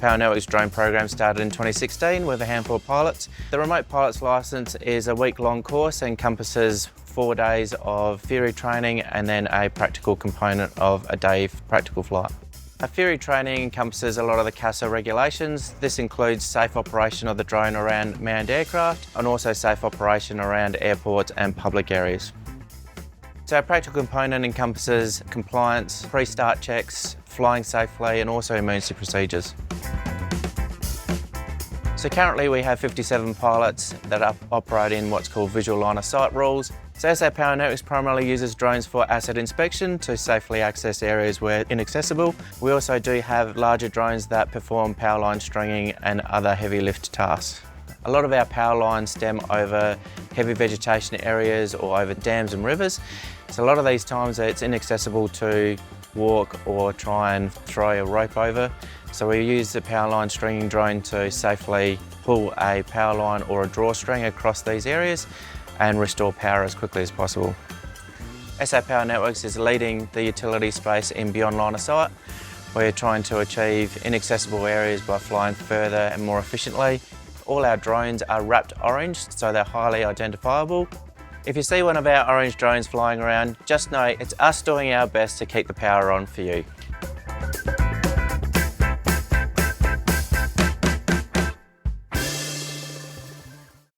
Power Networks drone program started in 2016 with a handful of pilots. The remote pilot's license is a week-long course and encompasses 4 days of theory training and then a practical component of a day practical flight. Our theory training encompasses a lot of the CASA regulations. This includes safe operation of the drone around manned aircraft and also safe operation around airports and public areas. So our practical component encompasses compliance, pre-start checks, flying safely and also emergency procedures. So currently we have 57 pilots that operate in what's called visual line of sight rules. So SA Power Networks primarily uses drones for asset inspection to safely access areas where inaccessible. We also do have larger drones that perform power line stringing and other heavy lift tasks. A lot of our power lines stem over heavy vegetation areas or over dams and rivers. So a lot of these times it's inaccessible to walk or try and throw a rope over. So we use the power line stringing drone to safely pull a power line or a drawstring across these areas and restore power as quickly as possible. SA Power Networks is leading the utility space in beyond line of sight. We're trying to achieve inaccessible areas by flying further and more efficiently. All our drones are wrapped orange, so they're highly identifiable. If you see one of our orange drones flying around, just know it's us doing our best to keep the power on for you.